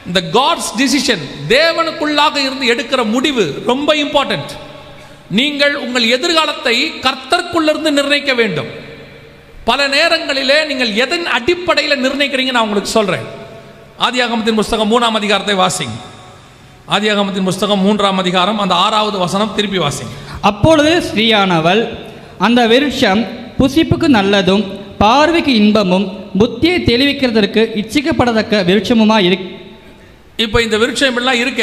இந்த God's decision, தேவனுக்குள்ளாக இருந்து எடுக்கிற முடிவு ரொம்ப இம்பார்ட்டன்ட். நீங்கள் உங்கள் எதிர்காலத்தை கர்த்தருக்குள்ளிருந்து நிர்ணயிக்க வேண்டும். பல நேரங்களிலே நீங்கள் எதன் அடிப்படையில் நிர்ணயிக்கிறீங்க நான் உங்களுக்கு சொல்றேன். ஆதியாகமத்தின் புஸ்தகம் 3ஆம் அதிகாரத்தை வாசிங்க. ஆதியாகமத்தின் புஸ்தகம் 3ஆம் அதிகாரம் அந்த 6வது வசனம் திருப்பி வாசிங்க. அப்பொழுது ஸ்ரீயானவள், அந்த விருட்சம் புசிப்புக்கு நல்லதும் பார்வைக்கு இன்பமும் புத்தியை தெளிவிக்கிறதற்கு இச்சிக்கப்படத்தக்க விருட்சமுமா இருக்கு. இப்போ இந்த விருட்சம் இப்படிலாம் இருக்க,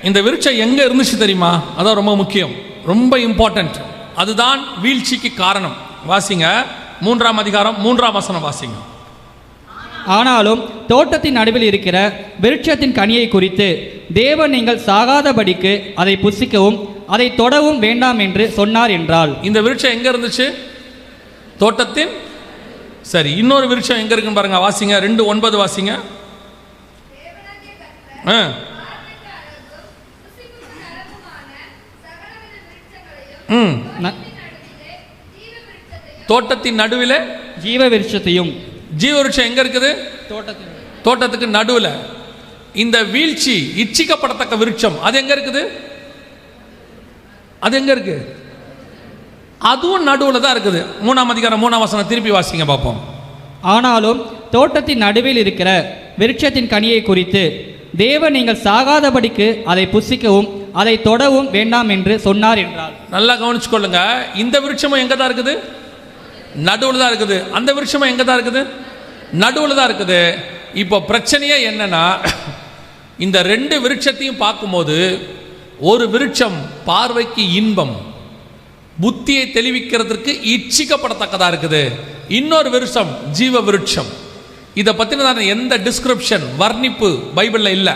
இந்த விருட்சம் எங்க இருந்துச்சு தெரியுமா? அதான் ரொம்ப முக்கியம், ரொம்ப இம்பார்ட்டன்ட். அதுதான் வீழ்ச்சிக்கு காரணம். வாசிங்க 3ஆம் அதிகாரம் 3ஆம் வசனம் வாசிங்க. ஆனாலும் தோட்டத்தின் நடுவில் இருக்கிற விருட்சத்தின் கனியை குறித்து தேவன் நீங்கள் சாகாதபடிக்கு அதை புசிக்கவும் அதை தொடவும் வேண்டாம் என்று சொன்னார் என்றால். இந்த விருட்சம் எங்க இருந்துச்சு? தோட்டத்தின். சரி, இன்னொரு விருட்சம் எங்க இருக்குன்னு பாருங்க. வாசிங்க 2:9 வாசிங்க. தோட்டத்தின் நடுவில் ஜீவ விருட்சத்தையும். ஜீவ விருட்சம் எங்க இருக்குது? தோட்டத்துக்கு நடுவில். இந்த வீழ்ச்சி, இச்சிக்கப்படத்தக்க விருட்சம், அது எங்க இருக்குது? அது எங்க இருக்கு? அதுவும் நடுவில் தான் இருக்குது. 3ஆம் அதிகாரம் 3ஆம் வசனம் திருப்பி வாசிங்க பார்ப்போம். ஆனாலும் தோட்டத்தின் நடுவில் இருக்கிற விருட்சத்தின் கனியை குறித்து தேவன் நீங்கள் சாகாதபடிக்கு அதை புசிக்கவும் அதை தொடவும் வேண்டாம் என்று சொன்னார் என்றால். நல்லா கவனிச்சுக்கொள்ளுங்க. இந்த விருட்சமும் எங்க தான் இருக்குது? நடுவில் தான் இருக்குது. அந்த விருட்சமும் எங்க தான் இருக்குது? நடுவில் தான் இருக்குது. இப்போ பிரச்சனையே என்னன்னா, இந்த 2 விருட்சத்தையும் பார்க்கும்போது ஒரு விருட்சம் பார்வைக்கு இன்பம், புத்தியை தெளிவிக்கிறதுக்கு இச்சிக்கப்படத்தக்கதா இருக்குது. இன்னொரு விருட்சம் ஜீவ விருட்சம். இதை பற்றினதான எந்த டிஸ்கிரிப்ஷன், வர்ணிப்பு பைபிளில் இல்லை.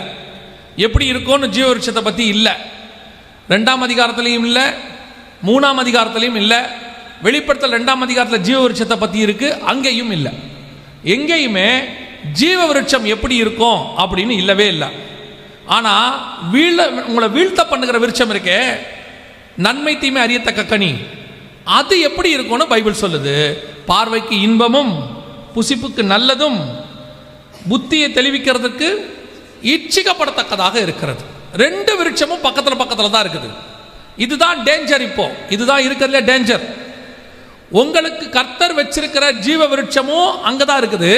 எப்படி இருக்கும்னு ஜீவ விருட்சத்தை பற்றி இல்லை. 2ஆம் அதிகாரத்திலையும் இல்லை, 3ஆம் அதிகாரத்திலையும் இல்லை. வெளிப்படுத்தல் 2ஆம் அதிகாரத்தில் ஜீவ விருட்சத்தை பற்றி இருக்கு, அங்கேயும் இல்லை. எங்கேயுமே ஜீவ விருட்சம் எப்படி இருக்கும் அப்படின்னு இல்லவே இல்லை. ஆனால் உங்களை வீழ்த்த பண்ணுகிற விருட்சம் இருக்கே, நன்மை தீமை அறியத்தக்க கனி, அது எப்படி இருக்கும்னு பைபிள் சொல்லுது. பார்வைக்கு இன்பமும் புசிப்புக்கு நல்லதும் புத்தியை தெளிவிக்கிறதுக்கு இச்சிக்கப்படத்தக்கதாக இருக்கிறது. 2 விருட்சமும் பக்கத்தில் தான் இருக்குது. இதுதான் டேஞ்சர். இப்போ இதுதான் இருக்கிறதுல டேஞ்சர். உங்களுக்கு கர்த்தர் வச்சிருக்கிற ஜீவ விருட்சமும் அங்கதான் இருக்குது.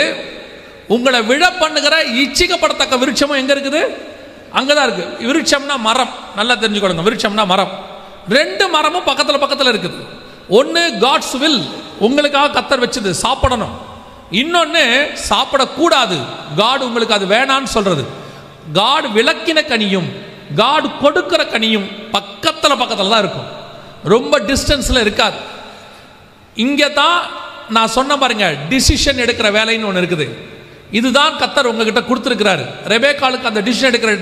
உங்களை விழ பண்ணுகிற இச்சிக்கப்படத்தக்க விருட்சமும் எங்க இருக்குது? அங்கதான் இருக்கு. விருட்சம்னா மரம், நல்லா தெரிஞ்சுக்கொள்ளுங்க. விருட்சம்னா மரம். 2 மரமும் பக்கத்தில் இருக்குது. ஒன்று காட்ஸ் வில், உங்களுக்காக கர்த்தர் வச்சது, சாப்பிடணும். இன்னொன்று சாப்பிடக்கூடாது, காட் உங்களுக்கு அது வேணான்னு சொல்றது. காட் விளக்கின கனியும் காட் கொடுக்கிற கனியும் பக்கத்தில் தான் இருக்கும், ரொம்ப டிஸ்டன்ஸில் இருக்காது. இங்கே தான் நான் சொன்ன பாருங்க, டிசிஷன் எடுக்கிற வேலைன்னு ஒன்று இருக்குது. இதுதான் கர்த்தர் உங்ககிட்ட கொடுத்துருக்கிறாரு. ரெபேக்காளுக்கு அந்த டிசிஷன் எடுக்கிற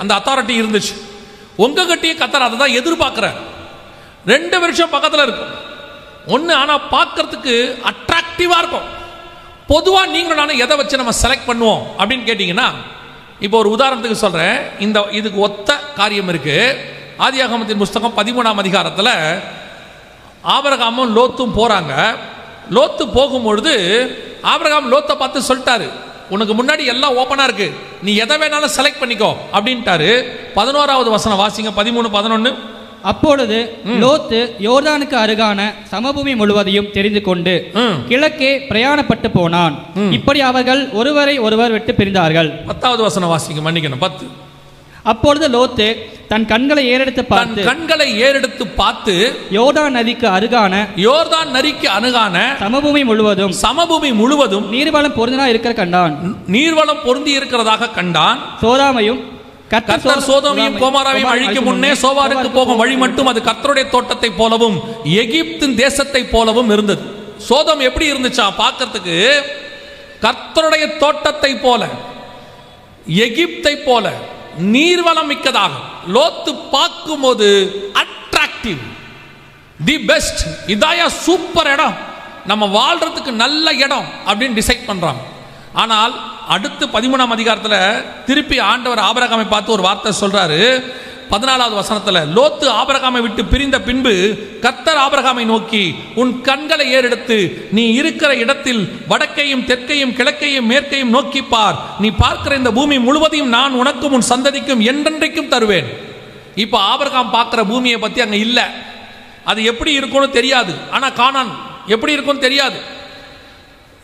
அந்த அத்தாரிட்டி இருந்துச்சு. உங்ககிட்டயும் கர்த்தர் அதை தான் எதிர்பார்க்கிறார். 2 வருஷம் பக்கத்தில் இருக்கும் ஒன்று, ஆனால் பார்க்கறதுக்கு அட்ராக்டிவாக இருக்கும். பொதுவாக நீங்களும் நானும் எதை வச்சு நம்ம செலக்ட் பண்ணுவோம் அப்படின்னு கேட்டிங்கன்னா, இப்போ ஒரு உதாரணத்துக்கு சொல்கிறேன். இதுக்கு ஒத்த காரியம் இருக்கு. ஆதியாகமத்தின் புஸ்தகம் 13ஆம் அதிகாரத்தில் ஆபிரகாமும் லோத்தும் போகிறாங்க. லோத்து போகும்பொழுது ஆபிரகாம் லோத்தை பார்த்து சொல்லிட்டாரு, உனக்கு முன்னாடி எல்லாம் ஓப்பனாக இருக்கு, நீ எதை வேணாலும் செலக்ட் பண்ணிக்கோ அப்படின்ட்டாரு. 11வது வசனம் வாசிங்க, 13:11. அப்பொழுது லோத்து யோர்தானுக்கு அருகான சமபூமி முழுவதையும் தெரிந்து கொண்டு கிழக்கே பிரயாணப்பட்டு போனான். இப்படி அவர்கள் ஒருவரை ஒருவர் விட்டு பிரிந்தார்கள். 10வது வசனம் வாசிங்க, மன்னிக்கணும் 10. அப்பொழுது லோத்து தன் கண்களை ஏறெடுத்து பார்த்து யோர்தான் நதிக்கு அருகான சமபூமி முழுவதும் நீர்வளம் பொருந்தி இருக்கிறதாக கண்டான். சோதோமையும் கர்த்தர் சோதோமையும் கோமோராவையும் அழிக்கும் முன்னே சோவாருக்கு போகும் வழி மட்டும் அது கர்த்தருடைய தோட்டத்தை போலவும் எகிப்தின் தேசத்தை போலவும் இருந்தது. சோதோம் எப்படி இருந்துச்சா பார்க்கிறதுக்கு? கர்த்தருடைய தோட்டத்தை போல, எகிப்தை போல நீர்வளம் மிக்கதாக. லோத்து பார்க்கும்போது அட்ராக்டிவ், தி பெஸ்ட், இதாயா சூப்பர் இடம், நம்ம வாழ்றதுக்கு நல்ல இடம் அப்படின்னு டிசைட் பண்றாங்க. ஆனால் அடுத்து 13ஆம் அதிகாரத்தில் திருப்பி ஆண்டவர் ஆபிரகாமை பார்த்து ஒரு வார்த்தை சொல்றாரு. 14வது வசனத்துல, லோத்து ஆபிரகாமை விட்டு பிரிந்த பின்பு கர்த்தர் ஆபிரகாமை நோக்கி, உன் கண்களை ஏறெடுத்து நீ இருக்கிற இடத்தில் வடக்கையும் தெற்கையும் கிழக்கையும் மேற்கையும் நோக்கி பார். நீ பார்க்கிற இந்த பூமி முழுவதையும் நான் உனக்கும் உன் சந்ததிக்கும் என்றென்றைக்கும் தருவேன். இப்போ ஆபிரகாம் பார்க்கிற பூமியை பத்தி அங்க இல்லை. அது எப்படி இருக்கும்னு தெரியாது. ஆனா கானான் எப்படி இருக்கும்னு தெரியாது.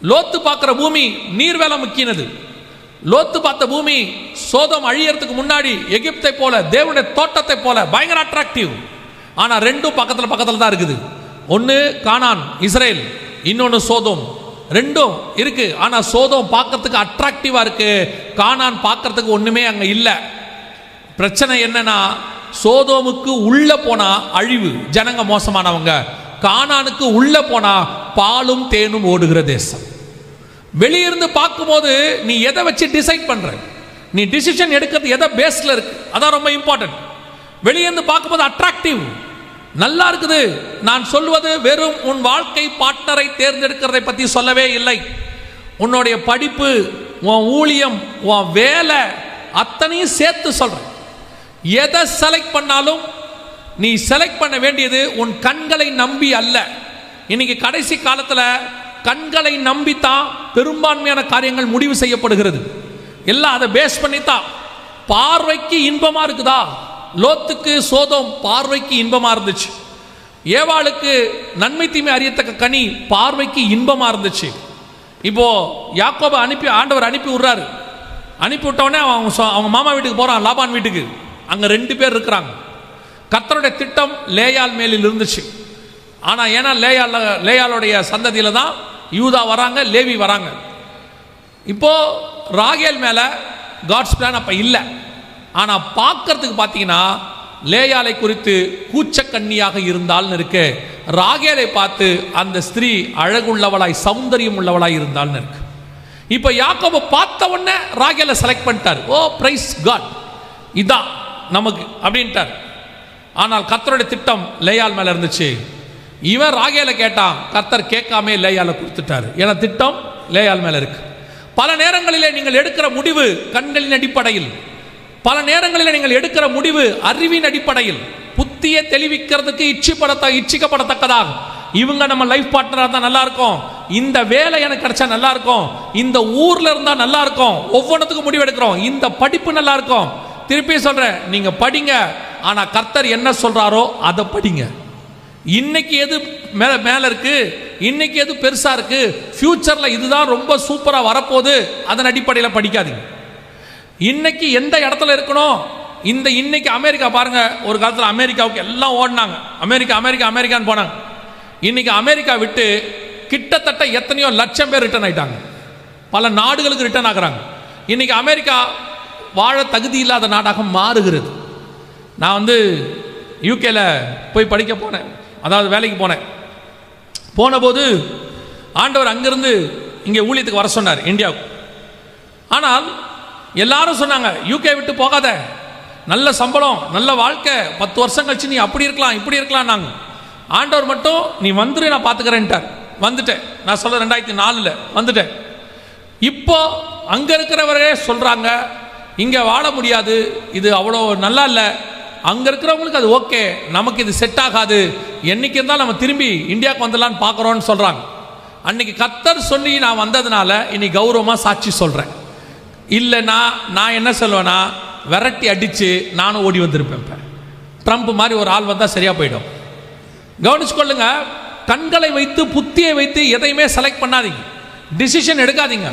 லோத்து பார்க்கிற பூமி நீர்வேலம் முக்கியது. லோத்து பார்த்த பூமி சோதம் அழியறதுக்கு முன்னாடி எகிப்தை போல, தேவனுடைய தோட்டத்தை போல பயங்கர அட்ராக்டிவ். ஆனா ரெண்டும் பக்கத்துல பக்கத்துல தான் இருக்குது. ஒன்னு கானான் இஸ்ரேல், இன்னொன்னு சோதோம். ரெண்டும் இருக்கு. ஆனா சோதோம் பார்க்கறதுக்கு அட்ராக்டிவா இருக்கு, கானான் பார்க்கறதுக்கு ஒண்ணுமே அங்க இல்ல. பிரச்சனை என்னன்னா, சோதோமுக்கு உள்ள போனா அழிவு, ஜனங்க மோசமானவங்க. கானானுக்கு உள்ள போனா பாலும் தேனும் ஓடுகிற தேசம். வெளியிருந்து பார்க்கும்போது நீ எதை வச்சு டிசைட் பண்ற, நீ டிசிஷன் எடுக்கிறது எதை பேஸ்ல இருக்கு, அதான் ரொம்ப இம்பார்ட்டன்ட். வெளியிருந்து பார்க்கும்போது அட்ராக்டிவ், நல்லா இருக்குது. நான் சொல்வது வெறும் உன் வாழ்க்கை பார்ட்னரை தேர்ந்தெடுக்கிறதை பத்தி சொல்லவே இல்லை. உன்னுடைய படிப்பு, உன் ஊழியம், உன் வேலை அத்தனையும் சேர்த்து சொல்றேன். எதை செலக்ட் பண்ணாலும் நீ செலக்ட் பண்ண வேண்டியது உன் கண்களை நம்பி அல்ல. இன்னைக்கு கடைசி காலத்தில் கண்களை நம்பித்தான் பெரும்பான்மையான காரியங்கள் முடிவு செய்யப்படுகிறது. எல்லாம் அதை பேஸ் பண்ணித்தான். பார்வைக்கு இன்பமா இருக்குதா? லோத்துக்கு சோதோம் பார்வைக்கு இன்பமா இருந்துச்சு. ஏவாளுக்கு நன்மை தீமை அறியத்தக்க கனி பார்வைக்கு இன்பமா இருந்துச்சு. இப்போ யாக்கோபை ஆண்டவர் அனுப்பி விடுறாரு. அனுப்பி விட்டவொடனே அவங்க மாமா வீட்டுக்கு போறான், லாபான் வீட்டுக்கு. அங்க 2 பேர் இருக்கிறாங்க. கர்த்தருடைய திட்டம் லேயால் மேலில் இருந்துச்சு. ஆனா ஏன்னா லேயாளுடைய சந்ததியில தான் யூதா வராங்க, லேவி வராங்க. இப்போ ராகேல் மேல காட்ஸ் பிளான் அப்ப இல்லை. ஆனா பார்க்கறதுக்கு பார்த்தீங்கன்னா லேயாலை குறித்து கூச்சக்கண்ணியாக இருந்தால்னு இருக்கு. ராகேலை பார்த்து அந்த ஸ்திரீ அழகுள்ளவளாய் சௌந்தரியம் உள்ளவளாய் இருந்தால்னு இருக்கு. இப்போ யாக்கோபு பார்த்த உடனே ராகேலை செலக்ட் பண்ணிட்டார். ஓ பிரைஸ் காட், இதான் நமக்கு அப்படின்ட்டார். ஆனால் கர்த்தருடைய திட்டம் லேயால் மேல இருந்துச்சு. இவன் ராகேலை கேட்டான், கர்த்தர் கேட்காமே லேயாலை கொடுத்துட்டாரு. ஏன்னா திட்டம் லேயால் மேல இருக்கு. பல நேரங்களிலே நீங்கள் எடுக்கிற முடிவு கண்களின் அடிப்படையில், பல நேரங்களில் நீங்கள் எடுக்கிற முடிவு அறிவின் அடிப்படையில், புத்தியை தெளிவிக்கிறதுக்கு இச்சிக்கப்படத்தக்கதாக இவங்க நம்ம லைஃப் பார்ட்னராக தான் நல்லா இருக்கும், இந்த வேலை எனக்கு கிடைச்சா நல்லா இருக்கும், இந்த ஊர்ல இருந்தா நல்லா இருக்கும், ஒவ்வொன்றுத்துக்கும் முடிவு எடுக்கிறோம், இந்த படிப்பு நல்லா இருக்கும். திருப்பி சொல்றேன், நீங்க படிங்க. ஆனா கர்த்தர் என்ன சொல்றாரோ அதை படிங்க. இன்னைக்கு எது மேல இருக்கு, இன்னைக்கு எது பெருசா இருக்கு, ஃபியூச்சர்ல இதுதான் ரொம்ப சூப்பரா வரப்போகுது, அதன் அடிப்படையில் படிக்காதீங்க. இன்னைக்கு எந்த இடத்துல இருக்கணும், இன்னைக்கு அமெரிக்கா பாருங்க. ஒரு காலத்தில் அமெரிக்காவுக்கு எல்லாம் ஓடினாங்க, அமெரிக்கான்னு போனாங்க. இன்னைக்கு அமெரிக்கா விட்டு கிட்டத்தட்ட எத்தனையோ லட்சம் பேர் ரிட்டர்ன் ஆயிட்டாங்க. பல நாடுகளுக்கு ரிட்டர்ன் ஆகுறாங்க. இன்னைக்கு அமெரிக்கா வாழ தகுதி இல்லாத நாடாக மாறுகிறது. நான் யூகேல போய் படிக்க போனேன், அதாவது வேலைக்கு போனேன். போன போது ஆண்டவர் அங்கிருந்து இங்கே ஊழியத்துக்கு வர சொன்னார், இந்தியாவுக்கு. ஆனால் எல்லாரும் சொன்னாங்க, யூகே விட்டு போகாத, நல்ல சம்பளம், நல்ல வாழ்க்கை, 10 வருஷம் கழிச்சு நீ அப்படி இருக்கலாம் இப்படி இருக்கலாம். நாங்கள் ஆண்டவர் மட்டும் நீ வந்துரு, நான் பார்த்துக்கிறேன்ட்டார். வந்துட்டேன். நான் சொல்ல 2004 வந்துட்டேன். இப்போ அங்க இருக்கிறவரே சொல்றாங்க, இங்க வாழ முடியாது, இது அவ்வளோ நல்லா இல்லை. அங்க இருக்கிறவங்களுக்கு அது ஓகே, நமக்கு இது செட் ஆகாது, என்னைக்கு இருந்தாலும் நம்ம திரும்பி இந்தியாவுக்கு வந்துடலான்னு பார்க்குறோன்னு சொல்றாங்க. அன்னைக்கு கர்த்தர் சொல்லி நான் வந்ததுனால இன்னைக்கு கௌரவமா சாட்சி சொல்றேன். இல்லைன்னா நான் என்ன சொல்லுவேன்னா, விரட்டி அடிச்சு நானும் ஓடி வந்திருப்பேன். ட்ரம்ப் மாதிரி ஒரு ஆள் வந்தால் சரியா போயிடும். கவனிச்சுக்கொள்ளுங்க, கண்களை வைத்து புத்தியை வைத்து எதையுமே செலக்ட் பண்ணாதீங்க, டிசிஷன் எடுக்காதீங்க.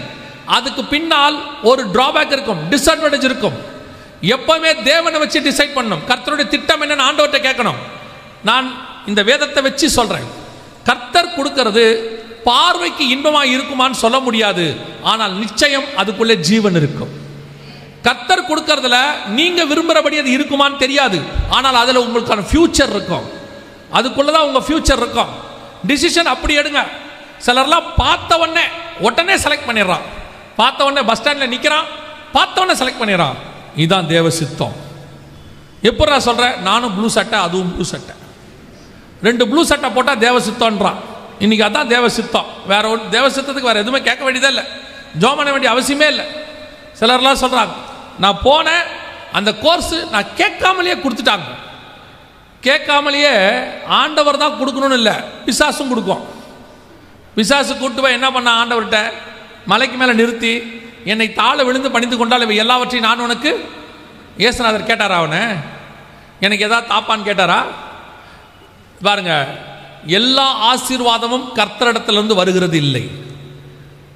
அதுக்கு பின்னால் ஒரு டிராபேக் இருக்கும், டிஸ்அட்வான்டேஜ் இருக்கும். எப்பவுமே தேவனை வச்சு டிசைட் பண்ணணும். கர்த்தருடைய திட்டம் என்னன்னு ஆண்டவர்கிட்ட கேட்கணும். நான் இந்த வேதத்தை வச்சு சொல்றேன், கர்த்தர் கொடுக்கிறது பார்வைக்கு இன்பமாக இருக்குமான்னு சொல்ல முடியாது, ஆனால் நிச்சயம் அதுக்குள்ளே ஜீவன் இருக்கும். கர்த்தர் கொடுக்கறதுல நீங்க விரும்புறபடி அது இருக்குமான்னு தெரியாது, ஆனால் அதுல உங்களுக்கான ஃபியூச்சர் இருக்கும், அதுக்குள்ளதான் உங்க ஃபியூச்சர் இருக்கும். டிசிஷன் அப்படி எடுங்க. சிலர்லாம் பார்த்த உடனே செலக்ட் பண்ணிடுறான். பார்த்த உடனே பஸ் ஸ்டாண்ட்ல நிக்கிறான், பார்த்த உடனே செலக்ட் பண்ணிடுறான். இதுதான் தேவ சித்தம். எப்படி நான் சொல்றேன், நானும் ப்ளூ சட்டை அதுவும் ப்ளூ சட்டை, 2 ப்ளூ சட்டை போட்டா தேவ சித்தம்ன்றான். இன்னைக்கு அதான் தேவ சித்தம். வேற ஒரு தேவ சித்தத்துக்கு வேற எதுவுமே கேட்க வேண்டியதே இல்லை, ஜோம் பண்ண வேண்டிய அவசியமே இல்லை. சிலர்லாம் சொல்றாங்க, நான் போனேன் அந்த கோர்ஸ் நான் கேட்காமலேயே கொடுத்துட்டாங்க. கேட்காமலேயே ஆண்டவர் தான் கொடுக்கணும்னு இல்லை, பிசாசும் கொடுக்கும். பிசாசு கூட்டு போய் என்ன பண்ண, ஆண்டவர்கிட்ட மலைக்கு மேலே நிறுத்தி என்னை தாழ விழுந்து பணிந்து கொண்டால் இவை எல்லாவற்றையும் நான் உனக்கு. ஏசுநாதர் கேட்டாரா அவனை, எனக்கு எதாவது தாப்பான்னு கேட்டாரா? பாருங்க, எல்லா ஆசீர்வாதமும் கர்த்தரிடத்திலிருந்து வருகிறது இல்லை.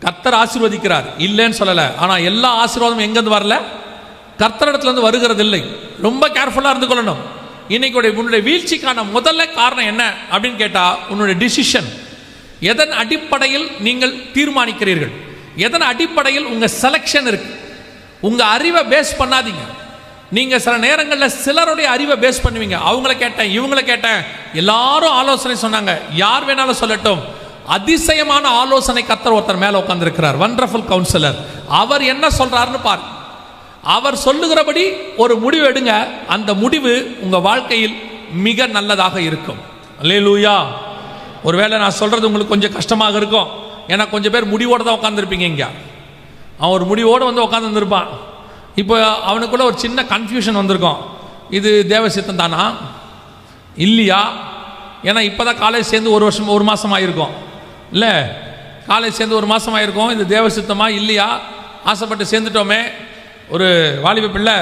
கர்த்தர் ஆசீர்வதிக்கிறார், இல்லைன்னு சொல்லலை. ஆனால் எல்லா ஆசீர்வாதமும் எங்கேருந்து வரல, கர்த்தரிடத்திலிருந்து வருகிறது இல்லை. ரொம்ப கேர்ஃபுல்லாக இருந்து கொள்ளணும். இன்னைக்கு உன்னுடைய வீழ்ச்சிக்கான முதல்ல காரணம் என்ன அப்படின்னு கேட்டால், உன்னுடைய டிசிஷன். எதன் அடிப்படையில் நீங்கள் தீர்மானிக்கிறீர்கள், எதன் அடிப்படையில் உங்கள் செலெக்ஷன் இருக்கு. உங்கள் அறிவை பேஸ் பண்ணாதீங்க. நீங்கள் சில நேரங்களில் சிலருடைய அறிவை பேஸ் பண்ணுவீங்க. அவங்கள கேட்டேன், இவங்கள கேட்டேன், எல்லாரும் ஆலோசனை சொன்னாங்க. யார் வேணாலும் சொல்லட்டும், அதிசயமான ஆலோசனை கர்த்தர் ஒருத்தர் மேலே உட்கார்ந்திருக்கிறார், வண்டர்ஃபுல் கவுன்சிலர். அவர் என்ன சொல்றாருன்னு பாரு. அவர் சொல்லுகிறபடி ஒரு முடிவு எடுங்க. அந்த முடிவு உங்கள் வாழ்க்கையில் மிக நல்லதாக இருக்கும். அல்லேலூயா. ஒருவேளை நான் சொல்றது உங்களுக்கு கொஞ்சம் கஷ்டமாக இருக்கும். ஏன்னா கொஞ்சம் பேர் முடிவோடு தான் உட்காந்துருப்பீங்க. இங்கே அவன் ஒரு முடிவோடு வந்து உட்காந்துருப்பான். இப்போ அவனுக்குள்ள ஒரு சின்ன கன்ஃபியூஷன் வந்திருக்கும். இது தேவசித்தம் தானா இல்லையா? ஏன்னா இப்போ தான் காலேஜ் சேர்ந்து ஒரு மாதம் ஆகிருக்கும். இல்லை, காலேஜ் சேர்ந்து ஒரு மாதம் ஆகிருக்கும். இது தேவசித்தமா இல்லையா? ஆசைப்பட்டு சேர்ந்துட்டோமே. ஒரு வாலிப பிள்ளை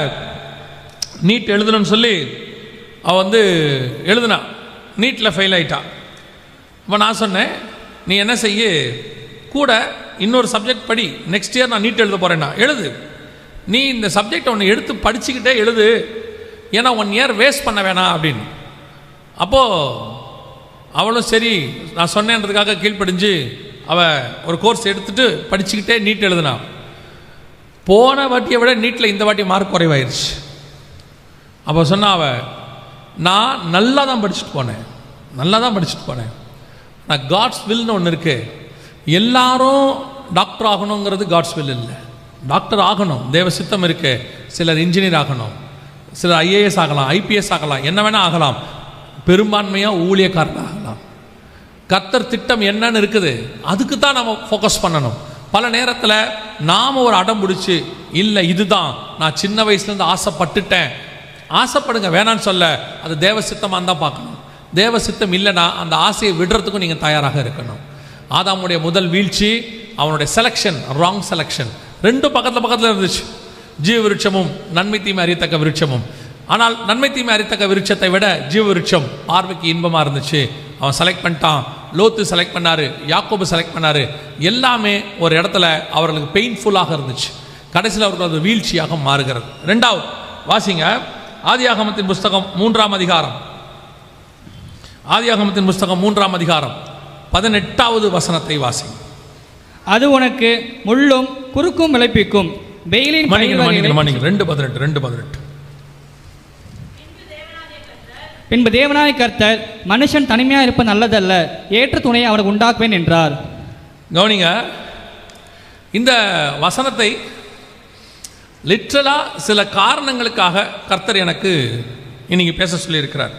நீட் எழுதணும்னு சொல்லி அவள் வந்து எழுதுனா, நீட்டில் ஃபெயில் ஆகிட்டான். இப்போ நான் சொன்னேன், நீ என்ன செய்ய, கூட இன்னொரு சப்ஜெக்ட் படி, நெக்ஸ்ட் இயர் நான் நீட் எழுத போகிறேன்னா எழுது. நீ இந்த சப்ஜெக்டை ஒன்று எடுத்து படிச்சுக்கிட்டே எழுது, ஏன்னா 1 இயர் வேஸ்ட் பண்ண வேணாம் அப்படின்னு. அப்போது அவளும் சரி நான் சொன்னேன்றதுக்காக கீழ்ப்படிஞ்சு அவள் ஒரு கோர்ஸ் எடுத்துகிட்டு படிச்சுக்கிட்டே நீட் எழுதுனா. போன வாட்டியை விட நீட்டில் இந்த வாட்டி மார்க் குறைவாயிருச்சு. அப்போ சொன்னா அவள், நான் நல்லா தான் படிச்சுட்டு போனேன். நான் காட்ஸ் வில்னு ஒன்று இருக்குது. எல்லாரும் டாக்டர் ஆகணுங்கிறது காட்ஸ் வில் இல்லை. டாக்டர் ஆகணும், தேவ சித்தம் இருக்கு. சிலர் இன்ஜினியர் ஆகணும், சிலர் ஐஏஎஸ் ஆகலாம், ஐபிஎஸ் ஆகலாம், என்ன வேணால் ஆகலாம். பெரும்பான்மையாக ஊழியக்காரன் ஆகலாம். கர்த்தர் திட்டம் என்னன்னு இருக்குது, அதுக்கு தான் நம்ம ஃபோக்கஸ் பண்ணணும். பல நேரத்தில் நாம் ஒரு அடம் பிடிச்சி, இல்லை இதுதான் நான் சின்ன வயசுலேருந்து ஆசைப்பட்டுட்டேன். ஆசைப்படுங்க, வேணான்னு சொல்ல, அது தேவ சித்தமாக தான் பார்க்கணும். தேவ சித்தம் இல்லைன்னா அந்த ஆசையை விடுறதுக்கும் நீங்கள் தயாராக இருக்கணும். ஆதாமுடைய முதல் வீழ்ச்சி அவனுடைய செலெக்ஷன், ராங் செலெக்ஷன். 2 பக்கத்தில் இருந்துச்சு, ஜீவ விருட்சமும் நன்மை தீமை அறியத்தக்க விருட்சமும். ஆனால் நன்மை தீமை அறியத்தக்க விருட்சத்தை விட ஜீவ விருட்சம் பார்வைக்கு இன்பமாக இருந்துச்சு. அவன் செலக்ட் பண்ணிட்டான். லோத்து செலக்ட் பண்ணாரு, யாக்கோபு செலக்ட் பண்ணாரு. எல்லாமே ஒரு இடத்துல அவர்களுக்கு பெயின்ஃபுல்லாக இருந்துச்சு. கடைசியில் அவர்கள் அது வீழ்ச்சியாக மாறுகிறது. 2வது வாசிங்க, ஆதியாகமத்தின் புஸ்தகம் 3ஆம் அதிகாரம். ஆதியாகமத்தின் புஸ்தகம் 3ஆம் அதிகாரம் 18வது வசனத்தை வாசிங்க. அது உனக்கு முள்ளும் குறுக்கும் விளைப்பிக்கும், வெயிலின் 2:18. பின்பு தேவனாய கர்த்தர், மனுஷன் தனிமையா இருப்ப நல்லதல்ல, ஏற்ற துணையை அவனுக்கு உண்டாக்குவேன் என்றார். கவனிங்க, இந்த வசனத்தை லிட்ரலா சில காரணங்களுக்காக கர்த்தர் எனக்கு இன்னைக்கு பேச சொல்லியிருக்கிறார்.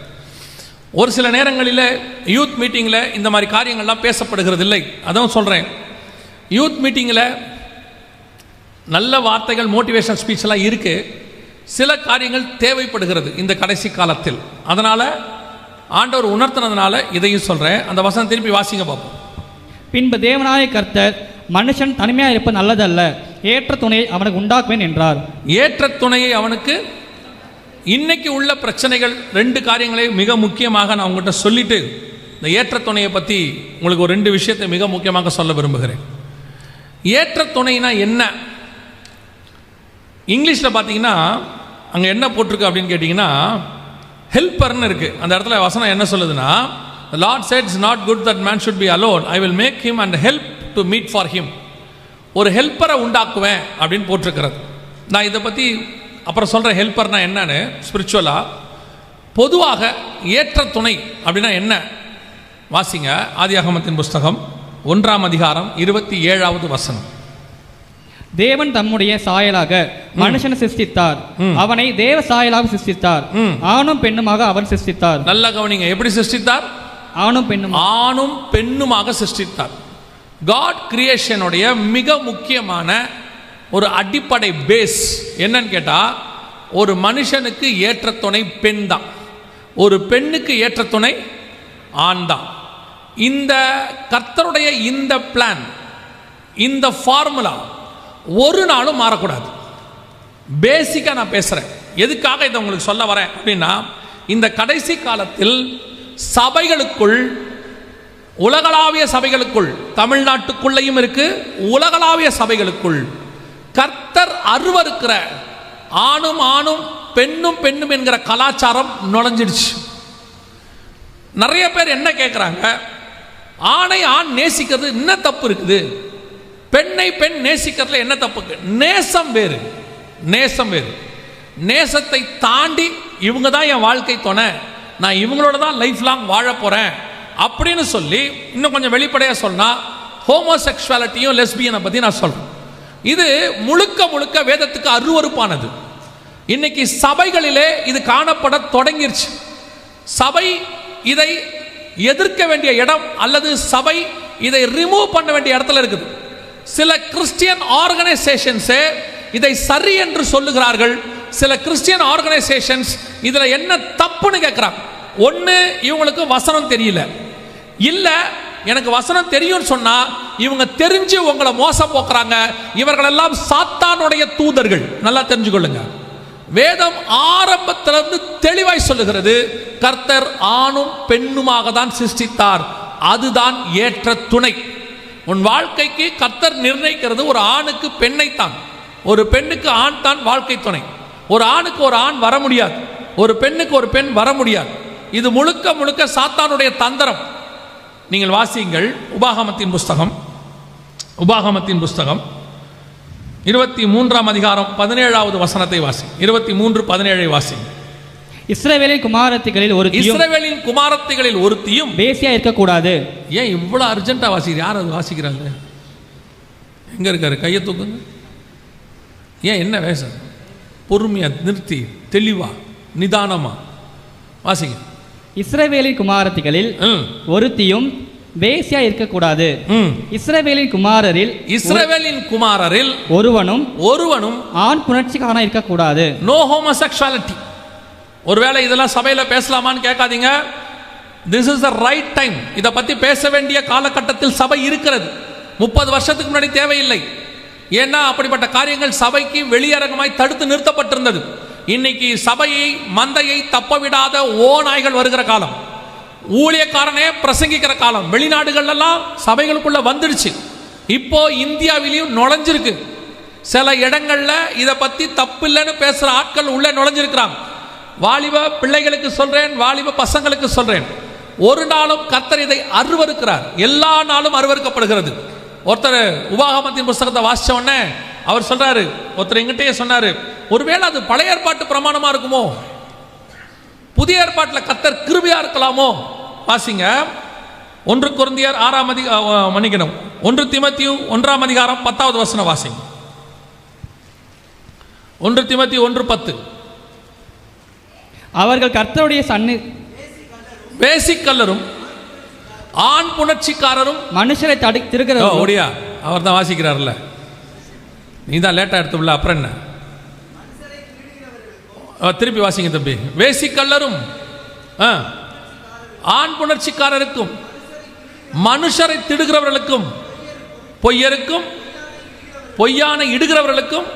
ஒரு சில நேரங்களில் யூத் மீட்டிங்கில் இந்த மாதிரி காரியங்கள்லாம் பேசப்படுகிறது இல்லை. அதான் சொல்கிறேன், யூத் மீட்டிங்கில் நல்ல வார்த்தைகள், மோட்டிவேஷன் ஸ்பீச் எல்லாம் இருக்குது. சில காரியங்கள் தேவைப்படுகிறது இந்த கடைசி காலத்தில். அதனால் ஆண்டவர் உணர்த்தினதுனால இதையும் சொல்கிறேன். அந்த வசனம் திருப்பி வாசிங்க பார்ப்போம். பின்பு தேவனாய கர்த்தர், மனுஷன் தனிமையாக இருப்ப நல்லதல்ல, ஏற்ற துணையை அவனுக்கு உண்டாக்குவேன் என்றார். ஏற்ற துணையை அவனுக்கு. இன்னைக்கு உள்ள பிரச்சனைகள் 2 காரியங்களை மிக முக்கியமாக நான் உங்கள்கிட்ட சொல்லிட்டு இந்த ஏற்ற துணையை பற்றி உங்களுக்கு ஒரு 2 விஷயத்தை மிக முக்கியமாக சொல்ல விரும்புகிறேன். ஏற்ற துணைனா என்ன? இங்கிலீஷில் பார்த்தீங்கன்னா அங்கே என்ன போட்டிருக்கு அப்படின்னு கேட்டிங்கன்னா, ஹெல்ப்பர்னு இருக்குது. அந்த இடத்துல வசனம் என்ன சொல்லுதுன்னா, The Lord said it's not good that man should be alone. I will make him and help to meet for him. ஒரு ஹெல்ப்பரை உண்டாக்குவேன் அப்படின்னு போட்டிருக்கிறது. நான் இதை பற்றி அப்புறம் சொல்கிறேன் ஹெல்ப்பர்னா என்னன்னு ஸ்பிரிச்சுவலாக. பொதுவாக ஏற்ற துணை அப்படின்னா என்ன? வாசிங்க, ஆதியாகமத்தின் புஸ்தகம் 1ஆம் அதிகாரம் 27வது வசனம். தேவன் தம்முடைய சாயலாக மனுஷனை சிருஷ்டித்தார், அவனை தேவ சாயலாக சிருஷ்டித்தார், ஆணும் பெண்ணுமாக அவர் சிருஷ்டித்தார். நல்ல கவனிங்க, எப்படி சிருஷ்டித்தார்? ஆணும் பெண்ணுமாக சிருஷ்டித்தார். காட் கிரியேஷனுடைய மிக முக்கியமான ஒரு அடிப்படை பேஸ் என்னன்னு கேட்டால், ஒரு மனுஷனுக்கு ஏற்ற துணை பெண் தான், ஒரு பெண்ணுக்கு ஏற்ற துணை ஆண் தான். இந்த கர்த்தருடைய இந்த பிளான், இந்த ஃபார்முலா ஒரு நாளும் மாறக்கூடாது. பேசிக்காக நான் பேசுகிறேன். எதுக்காக இதை உங்களுக்கு சொல்ல வரேன் அப்படின்னா, இந்த கடைசி காலத்தில் சபைகளுக்குள், உலகளாவிய சபைகளுக்குள், தமிழ்நாட்டுக்குள்ளேயும் இருக்கு, உலகளாவிய சபைகளுக்குள் கர்த்தர் அருவருக்கிற ஆணும் ஆணும் பெண்ணும் பெண்ணும் என்கிற கலாச்சாரம் நுழைஞ்சிடுச்சு. நிறைய பேர் என்ன கேட்குறாங்க, ஆணை ஆண் நேசிக்கிறது என்ன தப்பு இருக்குது, பெண்ணை பெண் நேசிக்கிறதுல என்ன தப்பு? நேசம் வேறு, நேசம் வேறு. நேசத்தை தாண்டி இவங்க தான் என் வாழ்க்கை துணை, நான் இவங்களோட தான் லைஃப் லாங் வாழ போகிறேன் அப்படின்னு சொல்லி, இன்னும் கொஞ்சம் வெளிப்படையாக சொன்னால் ஹோமோசெக்சுவாலிட்டியும் லெஸ்பியனை பற்றி நான் சொல்கிறேன். இது முழுக்க முழுக்க வேதத்துக்கு அருவருப்பானது. இன்னைக்கு சபைகளிலே இது காணப்பட தொடங்கிருச்சு. சபை இதை எதிர்க்க வேண்டிய இடம், அல்லது சபை இதை ரிமூவ் பண்ண வேண்டிய இடத்துல இருக்குது. சில கிறிஸ்டியன் ஆர்கனைசேஷன்ஸே இதை சரி என்று சொல்லுகிறார்கள். சில கிறிஸ்டியன் ஆர்கனைசேஷன்ஸ் இதில் என்ன தப்புன்னு கேட்குறாங்க. ஒன்று, இவங்களுக்கு வசனம் தெரியல, இல்லை எனக்கு வசனம் தெரியும்னு சொன்னால் இவங்க தெரிஞ்சு உங்களை மோசம் போக்குறாங்க. இவர்களெல்லாம் சாத்தானுடைய தூதர்கள். நல்லா தெரிஞ்சுக்கொள்ளுங்க. வேதம் ஆரம்பத்திலிருந்து தெளிவாய் சொல்லுகிறது, கர்த்தர் ஆணும் பெண்ணுமாக தான் சிருஷ்டித்தார், அதுதான் ஏற்ற துணை. உன் வாழ்க்கைக்கு கர்த்தர் நிர்ணயிக்கிறது ஒரு ஆணுக்கு பெண்ணைத்தான், ஒரு பெண்ணுக்கு ஆண் தான் வாழ்க்கை துணை. ஒரு ஆணுக்கு ஒரு ஆண் வர முடியாது, ஒரு பெண்ணுக்கு ஒரு பெண் வர முடியாது. இது முழுக்க முழுக்க சாத்தானுடைய தந்திரம். நீங்கள் வாசியுங்கள் உபாகமத்தின் புஸ்தகம், உபாகமத்தின் புஸ்தகம் 23ஆம் அதிகாரம் 17வது வசனத்தை வாசி. 23:17 வாசி. இஸ்ரவேலின் குமாரத்திகளில் ஒருத்தியும் வேசியா இருக்கக்கூடாது. ஏன் இவ்வளவு அர்ஜென்ட்டா வாசிக்கிற? யார் அது வாசிக்கிறாங்க? எங்க இருக்காரு? கையை தூக்குங்க. ஏன் என்ன வேச? பொறுமையா நிறுத்தி தெளிவா நிதானமா வாசிங்க. இஸ்ரவேலின் குமாரத்திகளில் ஒருத்தியும் வேசியா இருக்கக்கூடாது. இஸ்ரவேலின் குமாரரில் ஒருவனும் ஆண் புணர்ச்சிக்காரனா இருக்கக்கூடாது. No homosexuality. ஒருவேளை இதெல்லாம் சபையில பேசலாமான்னு கேட்காதீங்க. This is the right time. இதை பத்தி பேச வேண்டிய காலகட்டத்தில் சபை இருக்கிறது. 30 வருஷத்துக்கு முன்னாடி தேவையில்லை. ஏன்னா அப்படிப்பட்ட காரியங்கள் சபைக்கு வெளியரங்கமாய் தடுத்து நிறுத்தப்பட்டிருந்தது. இன்னைக்கு சபையை, மந்தையை தப்ப விடாத நாய்கள் வருகிற காலம், ஊழியக்காரனே பிரசங்கிக்கிற காலம். வெளிநாடுகள் எல்லாம் சபைகளுக்குள்ள வந்துடுச்சு. இப்போ இந்தியாவிலையும் நுழைஞ்சிருக்கு. சில இடங்கள்ல இதை பத்தி தப்பு இல்லைன்னு பேசுற ஆட்கள் உள்ள நுழைஞ்சிருக்கிறாங்க. வாலிப பிள்ளைகளுக்கு சொல்றேன், வாலிப பசங்களுக்கு சொல்றேன், ஒரு நாளும் கர்த்தர் இதை அருவருக்கிறார். எல்லா நாளும் அருவருக்கப்படுகிறது. ஒருத்தர் உபாகமத்தின் புஸ்தகத்தை வாசிச்ச உடனே அவர் சொல்றாரு, ஒருத்தர் எங்கிட்டே சொன்னாரு, ஒருவேளை அது பழைய ஏற்பாட்டு பிரமாணமா இருக்குமோ, புதிய ஏற்பாட்டில் கர்த்தர் கிருபையா இருக்கலாமோ? வாசிங்க 1 கொரிந்தியர் 1 தீமோத்தேயு 1ஆம் அதிகாரம் 10வது வசனம் வாசிங்க. 1 தீமோத்தேயு 1:10. அவர்கள் கர்த்தருடைய வேசிக்கல்லரும் ஆண் புணர்ச்சிக்காரரும் மனுஷரை திருக்கிறது. ஓடியா அவர் தான் வாசிக்கிறார்ல, நீ தான் லேட்டா எடுத்துள்ள. அப்புறம் என்ன? திருப்பி வாசிங்க தம்பி. வேசிக்கல்லரும் ஆண் புணர்ச்சிக்காரருக்கும் மனுஷரை திடுகிறவர்களுக்கும் பொய்யருக்கும் பொய்யான இடுகிறவர்களுக்கும்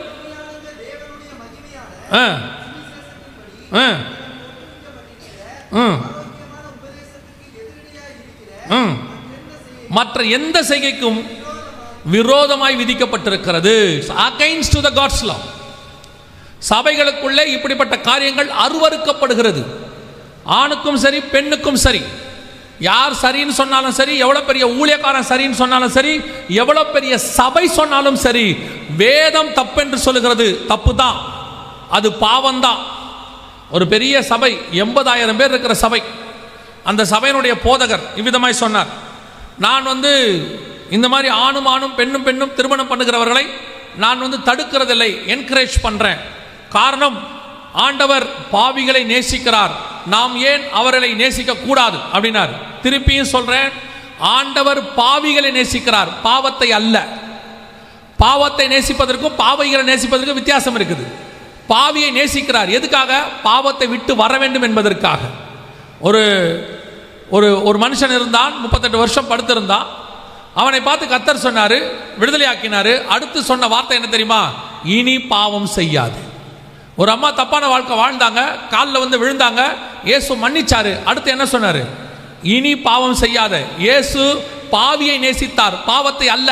மற்ற எந்த செய்கைக்கும் விரோதமாய் விதிக்கப்பட்டிருக்கிறது. அகைன்ஸ்ட் டு தி காட்ஸ் லா. சபைகளுக்குள்ளே இப்படிப்பட்ட காரியங்கள் அருவருக்கப்படுகிறது. ஆணுக்கும் சரி பெண்ணுக்கும் சரி, யார் சரின்னு சொன்னாலும் சரி, எவ்வளவு பெரிய ஊழியக்காரன் சரின்னு சொன்னாலும் சரி, எவ்வளவு பெரிய சபை சொன்னாலும் சரி, வேதம் தப்பென்று சொல்லுகிறது. தப்பு தான், அது பாவம்தான். ஒரு பெரிய சபை, 80,000 பேர் இருக்கிற சபை, அந்த சபையினுடைய போதகர் இவ்விதமாய் சொன்னார், நான் இந்த மாதிரி ஆணும் ஆணும் பெண்ணும் பெண்ணும் திருமணம் பண்ணுகிறவர்களை நான் தடுக்கிறதில்லை, என்கரேஜ் பண்றேன். காரணம், ஆண்டவர் பாவிகளை நேசிக்கிறார், நாம் ஏன் அவர்களை நேசிக்க கூடாது அப்படின்னார். திருப்பியும் சொல்றேன், ஆண்டவர் பாவிகளை நேசிக்கிறார், பாவத்தை அல்ல. பாவத்தை நேசிப்பதற்கும் பாவிகளை நேசிப்பதற்கும் வித்தியாசம் இருக்குது. பாவியை நேசிக்கிறார். எதுக்காக? பாவத்தை விட்டு வர வேண்டும் என்பதற்காக. ஒரு ஒரு ஒரு மனுஷன் இருந்தான், 38 வருஷம் படுத்திருந்தான். அவனை பார்த்து கர்த்தர் சொன்னாரு, விடுதலை ஆக்கினாரு. அடுத்து சொன்ன வார்த்தை என்ன தெரியுமா? இனி பாவம் செய்யாது. ஒரு அம்மா தப்பான வாழ்க்கை வாழ்ந்தாங்க, காலில் வந்து விழுந்தாங்க, இயேசு மன்னிச்சாரு. அடுத்து என்ன சொன்னாரு? இனி பாவம் செய்யாத. இயேசு பாவியை நேசித்தார், பாவத்தை அல்ல.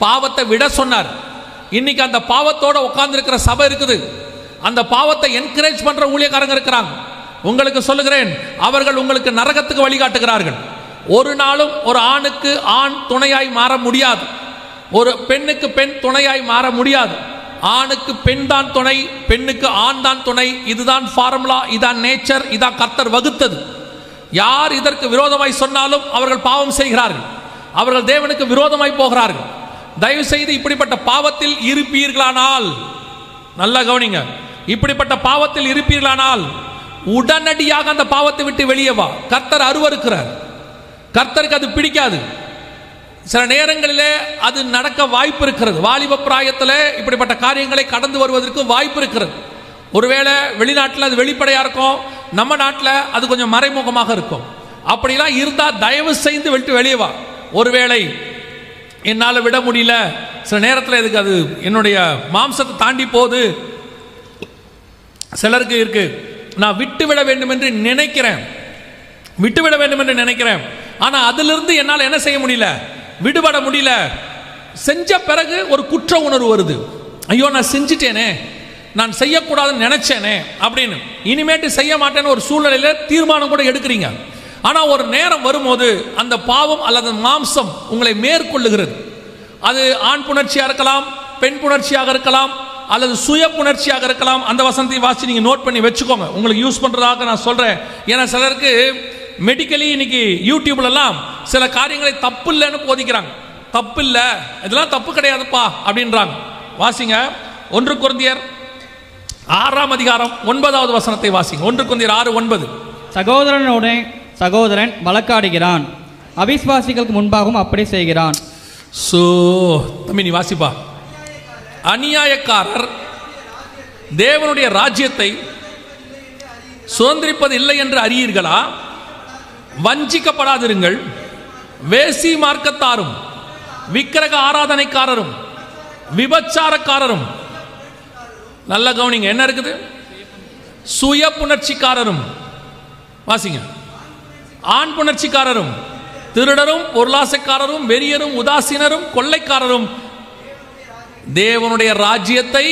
பாவத்தை விட சொன்னார். இன்னைக்கு அந்த பாவத்தோட உட்கார்ந்து இருக்கிற சபை இருக்குது. அந்த பாவத்தை என்கரேஜ் பண்ற ஊழியக்காரங்க இருக்கிறாங்க. உங்களுக்கு சொல்லுகிறேன், அவர்கள் உங்களுக்கு நரகத்துக்கு வழிகாட்டுகிறார்கள். ஒரு நாளும் ஒரு ஆணுக்கு ஆண் துணையாய் மாற முடியாது, ஒரு பெண்ணுக்கு பெண் துணையாய் மாற முடியாது. ஆணுக்கு பெண் தான் துணை, பெண்ணுக்கு ஆண் தான் துணை. இதுதான் ஃபார்முலா, இதான் நேச்சர், இதான் கர்த்தர் வகுத்தது. யார் இதற்கு விரோதமாய் சொன்னாலும் அவர்கள் பாவம் செய்கிறார்கள், அவர்கள் தேவனுக்கு விரோதமாய் போகிறார்கள். தயவு செய்து இப்படிப்பட்ட பாவத்தில் இருப்பீர்களானால், நல்லா கவனிங்க, இப்படிப்பட்ட பாவத்தில் இருப்பீர்களானால் உடனடியாக அந்த பாவத்தை விட்டு வெளியே வா. கர்த்தர் அருவருக்கிறார், கர்த்தருக்கு அது பிடிக்காது. சில நேரங்களிலே அது நடக்க வாய்ப்பு இருக்கிறது. வாலிப பிராயத்தில் இப்படிப்பட்ட காரியங்களை கடந்து வருவதற்கு வாய்ப்பு இருக்கிறது. ஒருவேளை வெளிநாட்டில் அது வெளிப்படையாக இருக்கும், நம்ம நாட்டில் அது கொஞ்சம் மறைமுகமாக இருக்கும். அப்படிலாம் இருந்தால் தயவு செய்து விட்டு வெளியே வா. ஒருவேளை என்னால் விட முடியல, சில நேரத்தில் இதுக்கு அது என்னுடைய மாம்சத்தை தாண்டி போகுது, சிலருக்கு இருக்கு, நான் விட்டுவிட வேண்டும் என்று நினைக்கிறேன், விட்டுவிட வேண்டும் என்று நினைக்கிறேன், ஆனால் அதிலிருந்து என்னால் என்ன செய்ய முடியல, விடுபட முடியல. செஞ்ச பிறகு ஒரு குற்ற உணர்வு வருது. ஐயோ நான் செஞ்சிட்டேனே, நான் செய்யக்கூடாதுன்னு நினைச்சேனே அப்படின்னு. இனிமேட்டு செய்ய மாட்டேன்னு ஒரு சூழ்நிலையில் தீர்மானம் கூட எடுக்கிறீங்க. ஆனால் ஒரு நேரம் வரும்போது அந்த பாவம் அல்லது மாம்சம் உங்களை மேற்கொள்ளுகிறது. அது ஆண் புணர்ச்சியாக இருக்கலாம், பெண் புணர்ச்சியாக இருக்கலாம், அல்லது சுய புணர்ச்சியாக இருக்கலாம். அந்த வசனத்தை வாசி நீங்கள் நோட் பண்ணி வச்சுக்கோங்க, உங்களுக்கு யூஸ் பண்ணுறதாக நான் சொல்கிறேன். ஏன்னா சிலருக்கு மெடிக்கலி இன்னைக்கு யூடியூப்லலாம் சில காரியங்களை தப்பு இல்லைன்னு போதிக்கிறாங்க. தப்பு இல்லை, இதெல்லாம் தப்பு கிடையாதுப்பா அப்படின்றாங்க. வாசிங்க 1 கொரிந்தியர் 6ஆம் அதிகாரம் 9வது வசனத்தை வாசிங்க. 1 கொரிந்தியர் 6:9. சகோதரனோட சகோதரன் வழக்காடுகிறான், அவிஸ்வாசிகளுக்கு முன்பாகவும் அப்படி செய்கிறான். சோ தம்பி நீ வாசிப்பா. அநியாயக்காரர் தேவனுடைய ராஜ்யத்தை சுதந்திரிப்பது இல்லை என்று அறியீர்களா? வஞ்சிக்கப்படாதிருங்கள். வேசி மார்க்கத்தாரும் விக்கிரக ஆராதனைக்காரரும் விபச்சாரக்காரரும், நல்ல கவனிங்க என்ன இருக்குது, சுய புணர்ச்சிக்காரரும், வாசிங்க, ஆண் புணர்ச்சிக்காரரும், திருடரும், பொருளாசைக்காரரும், வெறியரும், உதாசீனரும், கொள்ளைக்காரரும் தேவனுடைய ராஜ்யத்தை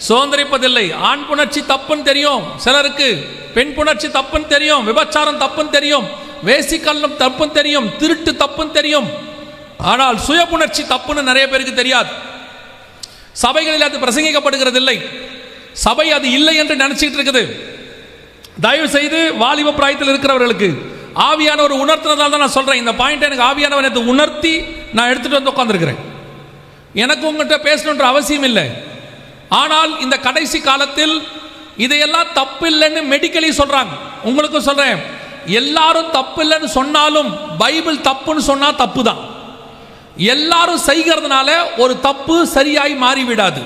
சுதந்திரிப்பதில்லை. ஆண் புணர்ச்சி தப்புன்னு தெரியும் சிலருக்கு, பெண் புணர்ச்சி தப்புன்னு தெரியும், விபச்சாரம் தப்புன்னு தெரியும், வேசிக்கல்லம் தப்புன்னு தெரியும், திருட்டு தப்புன்னு தெரியும். ஆனால் சுய புணர்ச்சி தப்புன்னு நிறைய பேருக்கு தெரியாது. சபைகளில் அது பிரசங்கிக்கப்படுகிறது இல்லை, சபை அது இல்லை என்று நினைச்சிட்டு இருக்குது. தயவு செய்து வாலிப பிராயத்தில் இருக்கிறவர்களுக்கு ஆவியானவர் உணர்த்தினதால் தான் நான் சொல்றேன். இந்த பாயிண்ட் எனக்கு ஆவியானவர் எனக்கு உணர்த்தி நான் எடுத்துட்டு வந்து உட்கார்ந்துருக்கிறேன். எனக்கு உங்கள்கிட்ட பேசணுன்ற அவசியம் இல்லை. ஆனால் இந்த கடைசி காலத்தில் இதையெல்லாம் தப்பு இல்லைன்னு மெடிக்கலி சொல்றாங்க. உங்களுக்கு சொல்றேன், எல்லாரும் தப்பு இல்லைன்னு சொன்னாலும் பைபிள் தப்புன்னு சொன்னா தப்பு தான். எல்லாரும் செய்கிறதுனால ஒரு தப்பு சரியாய் மாறிவிடாது.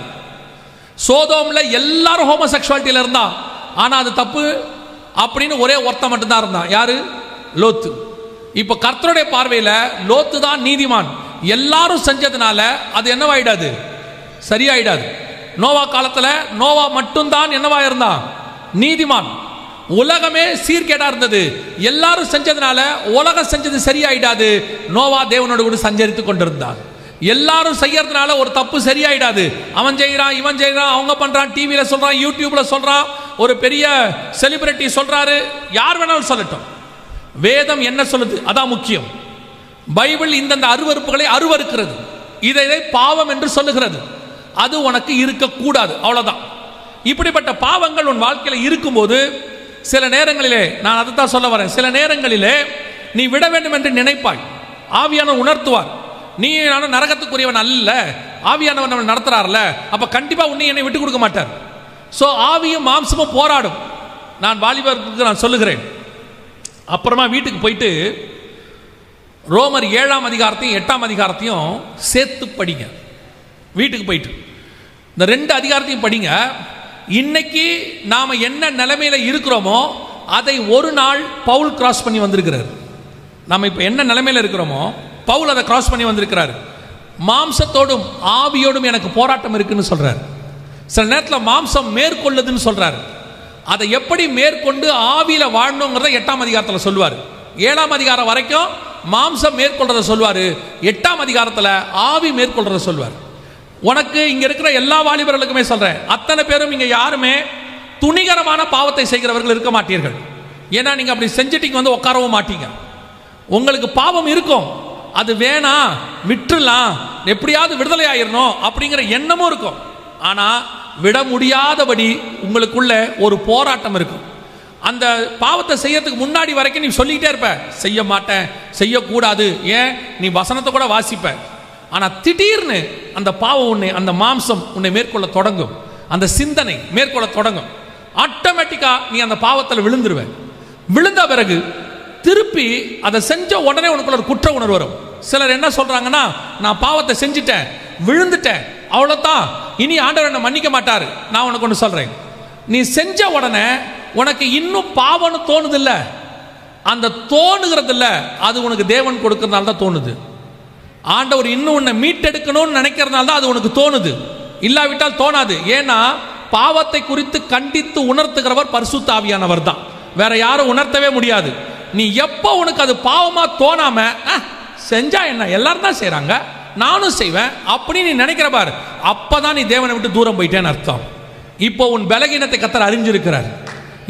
சோதோம்ல எல்லாரும் ஹோமோசெக்சுவாலிட்டியில இருந்தா, ஆனா அது தப்பு அப்படின்னு ஒரே ஒருத்தன் மட்டும்தான் இருந்தான். யாரு? லோத்து. இப்ப கர்த்தருடைய பார்வையில லோத்து தான் நீதிமான். எல்லாரும் செஞ்சதுனால அது என்னவாயிடாது, சரியாயிடாது. நோவா காலத்துல நோவா மட்டும்தான் என்னவா இருந்தான், நீதிமான். உலகமே சீர்கேடா இருந்தது. எல்லாரும் செஞ்சதுனால உலகம் செஞ்சது சரியாயிடாது. நோவா தேவனோடு கூட சஞ்சரித்து கொண்டிருந்தான். எல்லாரும் செய்யறதுனால ஒரு தப்பு சரியாயிடாது. அவன் செய்யறான், இவன் செய்யறான், அவங்க பண்றான், டிவியில சொல்றான், யூடியூப்ல சொல்றான், ஒரு பெரிய செலிபிரிட்டி சொல்றாரு, யார் வேணாலும் சொல்லட்டும். வேதம் என்ன சொல்லுது அதான் முக்கியம். பைபிள் இந்தந்த அருவருப்புகளை அருவருக்கிறது, இதை பாவம் என்று சொல்லுகிறது. அது உனக்கு இருக்கக்கூடாது, அவ்வளவுதான். இப்படிப்பட்ட பாவங்கள் உன் வாழ்க்கையில் இருக்கும்போது சில நேரங்களிலே, நான் அதை தான் சொல்ல வரேன், சில நேரங்களிலே நீ விட வேண்டும் என்று நினைப்பாய், ஆவியானவர் உணர்த்துவார். நீ நானும் நரகத்துக்குரியவன் அல்ல, ஆவியானவர் நம்ம நடத்துறாருல, அப்ப கண்டிப்பா உன்னை என்னை விட்டு கொடுக்க மாட்டார். ஸோ ஆவியும் மாம்சமும் போராடும். நான் வாலிபருக்கு நான் சொல்லுகிறேன். அப்புறமா வீட்டுக்கு போயிட்டு ரோமர் 7ஆம் அதிகாரத்தையும் 8ஆம் அதிகாரத்தையும் சேர்த்து படிங்க. வீட்டுக்கு போயிட்டு இந்த 2 அதிகாரத்தையும் படிங்க. இன்னைக்கு நாம என்ன நிலைமையில இருக்கிறோமோ அதை ஒரு நாள் பவுல் கிராஸ் பண்ணி வந்திருக்கிறார். நம்ம இப்போ என்ன நிலைமையில இருக்கிறோமோ பவுல் அதை கிராஸ் பண்ணி வந்திருக்கிறார். மாம்சத்தோடும் ஆவியோடும் எனக்கு போராட்டம் இருக்குன்னு சொல்றார். சில நேரத்தில் மாம்சம் மேற்கொள்ளுதுன்னு சொல்றார். அதை எப்படி மேற்கொண்டு ஆவியில வாழணுங்கிறத 8ஆம் அதிகாரத்தில் சொல்லுவார். 7ஆம் அதிகாரம் வரைக்கும் மாம்சம் மேற்கொள்றதை சொல்வார். 8ஆம் அதிகாரத்தில் ஆவி மேற்கொள்றதை சொல்வார். உனக்கு இங்க இருக்கிற எல்லா வாலிபர்களுக்குமே சொல்றேன், அத்தனை பேரும் இங்க யாருமே துணிகரமான பாவத்தை செய்கிறவர்கள் இருக்க மாட்டீர்கள். ஏன்னா நீங்க அப்படி செஞ்சுட்டீங்க வந்து உட்காரவும் மாட்டீங்க. உங்களுக்கு பாவம் இருக்கும், அது வேணாம் விட்டுலாம், எப்படியாவது விடுதலை ஆயிரணும் அப்படிங்கிற எண்ணமும் இருக்கும். ஆனா விட முடியாதபடி உங்களுக்குள்ள ஒரு போராட்டம் இருக்கும். அந்த பாவத்தை செய்யறதுக்கு முன்னாடி வரைக்கும் நீ சொல்லிக்கிட்டே இருப்ப, செய்ய மாட்டேன், செய்யக்கூடாது, ஏன் நீ வசனத்தை கூட வாசிப்ப. ஆனா திடீர்னு அந்த பாவம் உன்னை, அந்த மாம்சம் உன்னை மேற்கொள்ள தொடங்கும், அந்த சிந்தனை மேற்கொள்ள தொடங்கும். ஆட்டோமேட்டிக்கா நீ அந்த பாவத்தில் விழுந்துருவ. விழுந்த பிறகு திருப்பி அதை செஞ்ச உடனே உனக்குள்ள ஒரு குற்ற உணர்வு வரும். சிலர் என்ன சொல்றாங்கன்னா, நான் பாவத்தை செஞ்சுட்டேன், விழுந்துட்டேன், அவ்வளவுதான், இனி ஆண்டவர் என்ன மன்னிக்க மாட்டாரு. நான் உனக்கு ஒன்று சொல்றேன், நீ செஞ்ச உடனே உனக்கு இன்னும் பாவம்னு தோணுது இல்ல, அந்த தோணுகிறது இல்ல, அது உனக்கு தேவன் கொடுக்கறதுனால தான் தோணுது. ஆண்டவர் இன்னும் உன்னை மீட்டெடுக்கணும்னு நினைக்கிறதுனால தான் அது உனக்கு தோணுது, இல்லாவிட்டால் தோணாது. ஏன்னா பாவத்தை குறித்து கண்டித்து உணர்த்துகிறவர் பரிசுத்த ஆவியானவர் தான், வேற யாரும் உணர்த்தவே முடியாது. நீ எப்போ உனக்கு அது பாவமா தோணாம செஞ்சா என்ன, எல்லாரும் தான் செய்றாங்க, நானும் செய்வேன் அப்படி நீ நினைக்கிற பாரு, அப்பதான் நீ தேவனை விட்டு தூரம் போயிட்டேன்னு அர்த்தம். இப்போ உன் பலகீனத்தை கர்த்தர் அறிஞ்சிருக்கிறார்.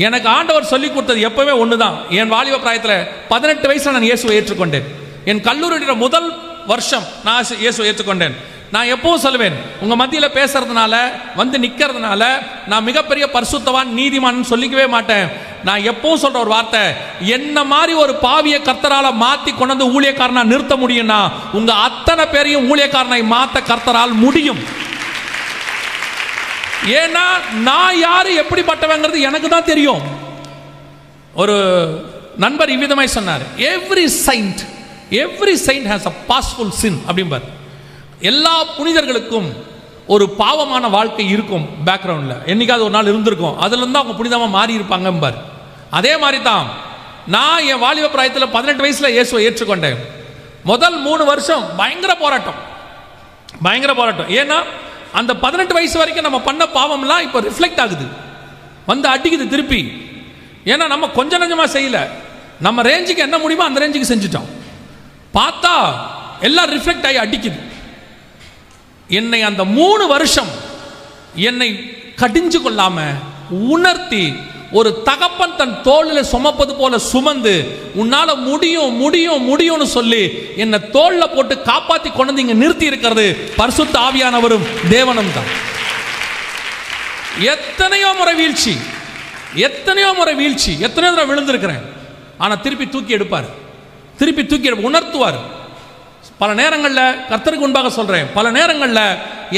எனக்கு ஆண்டவர் சொல்லி கொடுத்தது எப்பவே ஒண்ணுதான். என் வாலிப பிராயத்தில் 18 வயசுல நான் இயேசுவை ஏற்றுக்கொண்டேன். என் கல்லூரியோட முதல் வருஷம் நான் இயேசுவை ஏற்றுக்கொண்டேன். நான் எப்பவும் சொல்லுவேன், உங்க மத்தியில பேசுறதுனால வந்து நிக்கிறதுனால நான் மிகப்பெரிய பரிசுத்தவான் நீதிமான் சொல்லிக்கவே மாட்டேன். நான் எப்பவும் சொல்ற ஒரு வார்த்தை, என்ன மாதிரி ஒரு பாவிய கர்த்தரால மாத்தி கொண்டு ஊழியக்காரனா நிறுத்த முடியும்னா உங்க அத்தனை பேரையும் ஊழியக்காரனை மாத்த கர்த்தரால் முடியும். ஏன்னா நான் யாரு எப்படிப்பட்டவங்கிறது எனக்கு தான் தெரியும். ஒரு நண்பர் இவ்விதமாய் சொன்னார், every saint has a pastful sin அப்படிம்பார். எல்லா புனிதர்களுக்கும் ஒரு பாவமான வாழ்க்கை இருக்கும் பேக்ரவுண்ட்ல, என்னைக்காவது ஒரு நாள் இருந்திருக்கும், அதுல இருந்து அவங்க புனிதமா மாறி இருப்பாங்க. அதே மாதிரி தான் நான் என் வாலிப பிராயத்தில் 18 வயசுல இயேசுவை ஏற்றுக்கொண்டேன். முதல் 3 வருஷம் பயங்கர போராட்டம். ஏன்னா அந்த 18 வயசு வரைக்கும் நம்ம பண்ண பாவம்லாம் இப்போ ரிஃப்ளெக்ட் ஆகுது, வந்து அடிக்குது திருப்பி. ஏன்னா நம்ம கொஞ்சம் கொஞ்சமா செய்யல, நம்ம ரேஞ்சுக்கு என்ன முடியுமோ அந்த ரேஞ்சுக்கு செஞ்சுட்டோம். பார்த்தா எல்லாம் ரிஃப்ளெக்ட் ஆகி அடிக்குது. என்னை அந்த 3 வருஷம் என்னை கடிஞ்சு கொள்ளாம உணர்த்தி, ஒரு தகப்பன் தன் தோளில் சுமப்பது போல சுமந்து, உன்னால முடியும் முடியும் முடியும்னு சொல்லி என்னை தோல்ல போட்டு காப்பாத்தி கொண்டு இங்க நிறுத்தி இருக்கிறது பரிசுத்த ஆவியானவரும் தேவனும் தான். எத்தனையோ முறை வீழ்ச்சி, எத்தனையோ தடவை விழுந்திருக்கிறேன். ஆனா திருப்பி தூக்கி எடுப்பார், உணர்த்துவார். பல நேரங்களில் கர்த்தருக்கு முன்பாக சொல்றேன், பல நேரங்களில்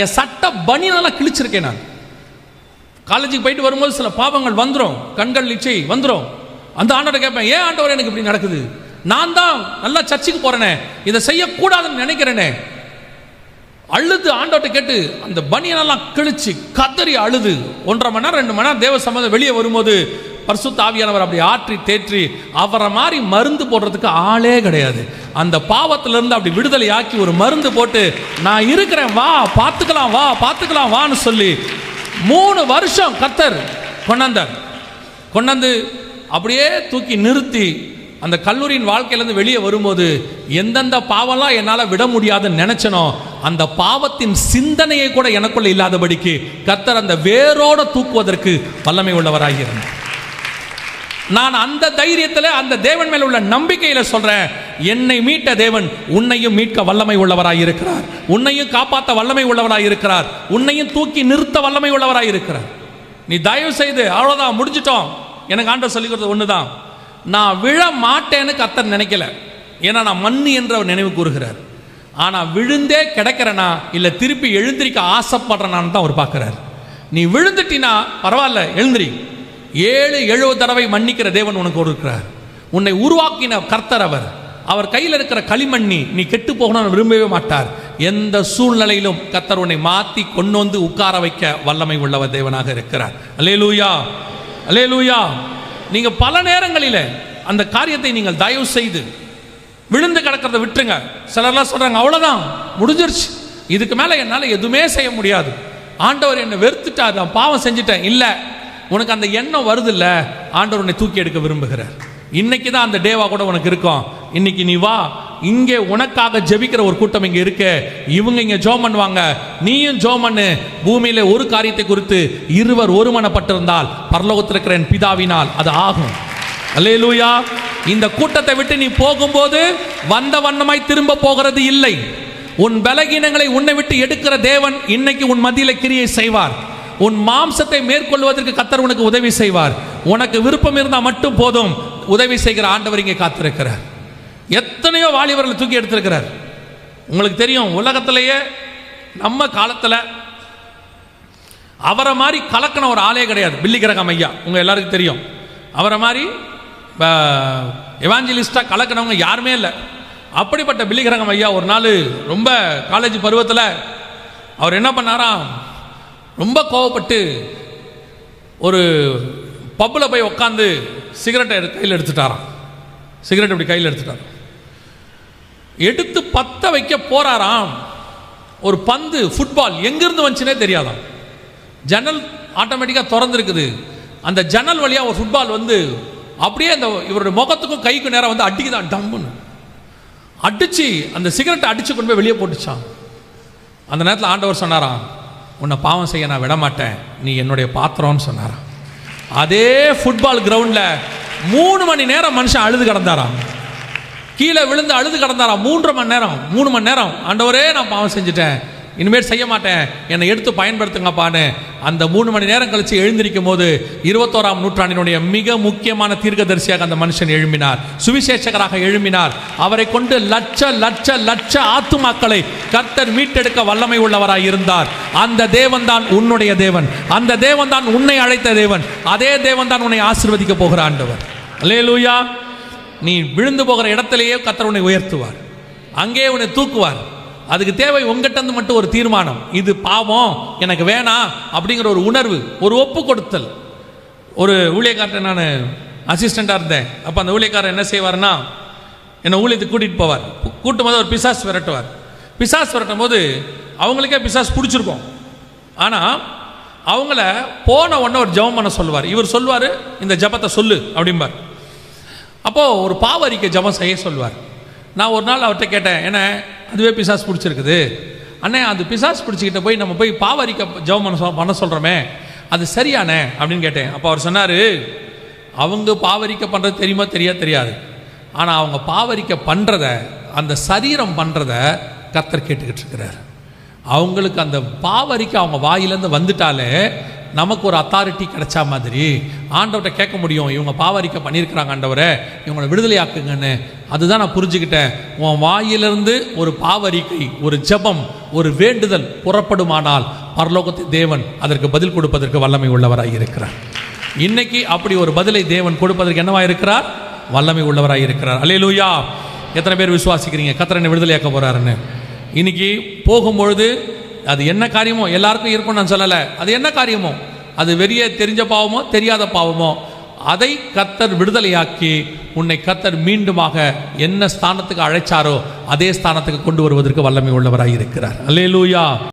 என் சட்ட பனியெல்லாம் கிழிச்சிருக்கேன். நான் காலேஜுக்கு போயிட்டு வரும்போது சில பாவங்கள் வந்துடும், கண்கள் இச்சை வந்துடும். அந்த ஆண்டவரை கேட்பேன், ஏன் ஆண்டவர் எனக்கு இப்படி நடக்குது, நான் தான் நல்லா சர்ச்சுக்கு போறேனே, இதை செய்யக்கூடாதுன்னு நினைக்கிறேனே. அழுது ஆண்டவர்கிட்ட கேட்டு அந்த பனியனெல்லாம் கிழிச்சு கதறி அழுது 1.5 மணி நேரம் 2 மணி நேரம் தேவ சம்பந்தம் வெளியே வரும்போது பரிசுத்த ஆவியானவர் அப்படி ஆற்றி தேற்றி, அவரை மாதிரி மருந்து போடுறதுக்கு ஆளே கிடையாது. அந்த பாவத்திலிருந்து அப்படி விடுதலை ஆக்கி ஒரு மருந்து போட்டு, நான் இருக்கிறேன் வா பார்த்துக்கலாம் வான்னு சொல்லி 3 வருஷம் கர்த்தர் கொண்டாந்து அப்படியே தூக்கி நிறுத்தி, அந்த கல்லூரியின் வாழ்க்கையிலிருந்து வெளியே வரும்போது எந்தெந்த பாவம்லாம் என்னால் விட முடியாதுன்னு நினைச்சனோ அந்த பாவத்தின் சிந்தனையை கூட எனக்குள்ள இல்லாதபடிக்கு கர்த்தர் அந்த வேரோட தூக்குவதற்கு வல்லமை உள்ளவராகிறார். நான் அந்த தைரியத்தில், அந்த தேவன் மேல உள்ள நம்பிக்கையில சொல்றேன், என்னை மீட்ட தேவன் உன்னையும் மீட்க வல்லமை உள்ளவராயிருக்கிறார், உன்னையும் காப்பாற்ற வல்லமை உள்ளவராயிருக்கிறார், உன்னையும் தூக்கி நிறுத்த வல்லமை உள்ளவராயிருக்கிறார். நீ தயவு செய்து அவ்வளவுதான் முடிஞ்சிட்டோம். எனக்கு ஆண்டவர் சொல்லிக் கொடுத்தது ஒண்ணுதான், நான் விழ மாட்டேன்னு கர்த்தர் நினைக்கல, ஏன்னா நான் மண்ணு என்று அவர் நினைவு கூறுகிறார். ஆனா விழுந்தே கிடக்கிறனா இல்ல திருப்பி எழுந்திரிக்க ஆசைப்படுறனான்னு தான் அவர் பார்க்கிறார். நீ விழுந்துட்டினா பரவாயில்ல, எழுந்திரி. 7-70 தடவை மன்னிக்கிற தேவன் உனக்கு இருக்கிறார். உன்னை உருவாக்கின கர்த்தர் அவர், அவர் கையில் இருக்கிற களிமண்ணி நீ கெட்டு போகணும்னு விரும்பவே மாட்டார். எந்த சூழ்நிலையிலும் கர்த்தர் உன்னை மாற்றி கொண்டு வந்து உட்கார வைக்க வல்லமை உள்ளவர் தேவனாக இருக்கிறார். அல்லேலூயா, அல்லேலூயா. நீங்கள் பல நேரங்களில் அந்த காரியத்தை நீங்கள் தயவு செய்து விழுந்து கிடக்கிறத விட்டுருங்க. சிலர்லாம் சொல்கிறாங்க அவ்வளோதான் முடிஞ்சிருச்சு, இதுக்கு மேலே என்னால் எதுவுமே செய்ய முடியாது, ஆண்டவர் என்னை வெறுத்துட்டார், நான் பாவம் செஞ்சுட்டேன். இல்லை, உனக்கு அந்த எண்ணம் வருது இல்லை, ஆண்டவர் உன்னை தூக்கி எடுக்க விரும்புகிறார். இன்னைக்கு தான் அந்த டேவா கூட உனக்கு இருக்கும். இன்னைக்கு நீ வா, இங்கே உனக்காக ஜெபிக்கிற ஒரு கூட்டம் இங்கே இருக்கு. இவங்க இங்கே ஜெபம் பண்ணுவாங்க, நீயும் ஜெபம் பண்ணு. பூமியில ஒரு காரியத்தை குறித்து இருவர் ஒருமனப்பட்டிருந்தால் பரலோகத்தில் இருக்கிற என் பிதாவினால் அது ஆகும். அல்லேலூயா. இந்த கூட்டத்தை விட்டு நீ போகும்போது வந்த வண்ணமாய் திரும்ப போகிறது இல்லை. உன் பலகீனங்களை உன்னை விட்டு எடுக்கிற தேவன் இன்னைக்கு உன் மத்தியில கிரியை செய்வார். உன் மாம்சத்தை மேற்கொள்வதற்கு கர்த்தர் உனக்கு உதவி செய்வார். உனக்கு விருப்பம் இருந்தால் மட்டும் போதும். உதவி செய்கிற ஆண்டவர் இங்கே காத்திருக்கிறார். எத்தனையோ வாலிபர்களை தூக்கி எடுத்திருக்கிறார். உங்களுக்கு தெரியும், உலகத்திலேயே நம்ம காலத்தில் அவரை மாதிரி கலக்கின ஒரு ஆளே கிடையாது. பில்லி கிரகம் ஐயா உங்க எல்லாருக்கும் தெரியும். அவரை மாதிரி எவாஞ்சலிஸ்டா கலக்கினவங்க யாருமே இல்லை. அப்படிப்பட்ட பில்லி கிரகம் ஐயா ஒரு நாள் ரொம்ப காலேஜ் பருவத்தில் அவர் என்ன பண்ணாராம், ரொம்ப கோவப்பட்டு ஒரு பப்பில் போய் உட்காந்து சிகரெட்டை கையில் எடுத்துட்டாராம். சிகரெட் இப்படி கையில் எடுத்துட்டாராம். எடுத்து பற்ற வைக்க போறாராம். ஒரு பந்து ஃபுட்பால் எங்கிருந்து வந்துச்சுனே தெரியாதாம். ஜன்னல் ஆட்டோமேட்டிக்காக திறந்துருக்குது. அந்த ஜன்னல் வழியாக ஒரு ஃபுட்பால் வந்து அப்படியே அந்த இவருடைய முகத்துக்கும் கைக்கும் நேரம் வந்து அடிக்குதான். டம்முன்னு அடிச்சு அந்த சிகரெட்டை அடிச்சு கொண்டு போய் வெளியே போட்டுச்சான். அந்த நேரத்தில் ஆண்டவர் சொன்னாராம், உன்னை பாவம் செய்ய நான் விட மாட்டேன், நீ என்னுடைய பாத்திரம்னு சொன்னாராம். அதே ஃபுட்பால் கிரவுண்டில் 3 மணி நேரம் மனுஷன் அழுது கிடந்தாராம். கீழே விழுந்து அழுது கிடந்தாராம். 3 மணி நேரம் ஆண்டவரே நான் பாவம் செஞ்சுட்டேன், இனிமேல் செய்ய மாட்டேன், என்னை எடுத்து பயன்படுத்துங்கப்பான்னு. அந்த 3 மணி நேரம் கழிச்சு எழுந்திருக்கும் போது 21ஆம் நூற்றாண்டினுடைய மிக முக்கியமான தீர்க்கதரிசியாக அந்த மனுஷன் எழும்பினார். சுவிசேஷகராக எழும்பினார். அவரை கொண்டு லட்ச லட்ச லட்ச ஆத்துமாக்களை கர்த்தர் மீட்டெடுக்க வல்லமை உள்ளவராய் இருந்தார். அந்த தேவன் தான் உன்னுடைய தேவன். அந்த தேவன் தான் உன்னை அழைத்த தேவன். அதே தேவன் தான் உன்னை ஆசீர்வதிக்க போகிற ஆண்டவர். அல்லேலூயா. நீ விழுந்து போகிற இடத்திலேயே கர்த்தர் உன்னை உயர்த்துவார், அங்கே உன்னை தூக்குவார். அதுக்கு தேவை உங்ககிட்ட மட்டும் ஒரு தீர்மானம். இது பாவம், எனக்கு வேணாம் அப்படிங்கிற ஒரு உணர்வு, ஒரு ஒப்பு கொடுத்தல். ஒரு ஊழியக்காரன் நான் அசிஸ்டண்டாக இருந்தேன். அப்போ அந்த ஊழியக்காரர் என்ன செய்வார்னா, என்னை ஊழியத்துக்கு கூட்டிகிட்டு போவார். கூட்டும் போது ஒரு பிசாஸ் விரட்டுவார். பிசாஸ் விரட்டும் போது அவங்களுக்கே பிசாஸ் பிடிச்சிருக்கும். ஆனால் அவங்கள போன உடனே ஒரு ஜெபம் பண்ண சொல்லுவார். இவர் சொல்லுவார், இந்த ஜெபத்தை சொல்லு அப்படிம்பார். அப்போது ஒரு பாவரிக்கை ஜெபம் செய்ய சொல்லுவார். நான் ஒரு நாள் அவர்கிட்ட கேட்டேன், ஏன்னா அதுவே பிசாஸ் பிடிச்சிருக்குது அண்ணே, அது பிசாஸ் பிடிச்சிக்கிட்ட போய் நம்ம போய் பாவரிக்க ஜெபம் பண்ண சொல்கிறோமே, அது சரியானே அப்படின்னு கேட்டேன். அப்போ அவர் சொன்னார், அவங்க பாவரிக்க பண்ணுறது தெரியுமா தெரியாது, ஆனால் அவங்க பாவரிக்க பண்ணுறத, அந்த சரீரம் பண்ணுறத கர்த்தர் கேட்டுக்கிட்டு இருக்கிறார். அவங்களுக்கு அந்த பாவரிக்க அவங்க வாயிலேருந்து வந்துட்டாலே நமக்கு ஒரு அத்தாரிட்டி கிடைச்சா மாதிரி ஆண்டவர்கிட்ட கேட்க முடியும், இவங்க பாவரிக்க பண்ணியிருக்கிறாங்க ஆண்டவரை, இவங்களை விடுதலையாக்குங்கன்னு. அதுதான் நான் புரிஞ்சுக்கிட்டேன். உன் வாயிலிருந்து ஒரு பாவரிக்கை, ஒரு ஜெபம், ஒரு வேண்டுதல் புறப்படுமானால் பரலோகத்தின் தேவன் அதற்கு பதில் கொடுப்பதற்கு வல்லமை உள்ளவராக இருக்கிறார். இன்னைக்கு அப்படி ஒரு பதிலை தேவன் கொடுப்பதற்கு என்னவா இருக்கிறார்? வல்லமை உள்ளவராக இருக்கிறார். அல்லேலூயா. எத்தனை பேர் விசுவாசிக்கிறீங்க கர்த்தர் என்னை விடுதலையாக்க போறாருன்னு? இன்னைக்கு போகும்பொழுது அது என்ன காரியமோ எல்லாருக்கும் இருக்கும் நான் சொல்லலை. அது என்ன காரியமோ, அது வெளியே தெரிஞ்ச பாவமோ தெரியாத பாவமோ, அதை கர்த்தர் விடுதலையாக்கி உன்னை கர்த்தர் மீண்டுமாக என்ன ஸ்தானத்துக்கு அழைச்சாரோ அதே ஸ்தானத்துக்கு கொண்டு வருவதற்கு வல்லமை உள்ளவராக இருக்கிறார். அல்லேலூயா.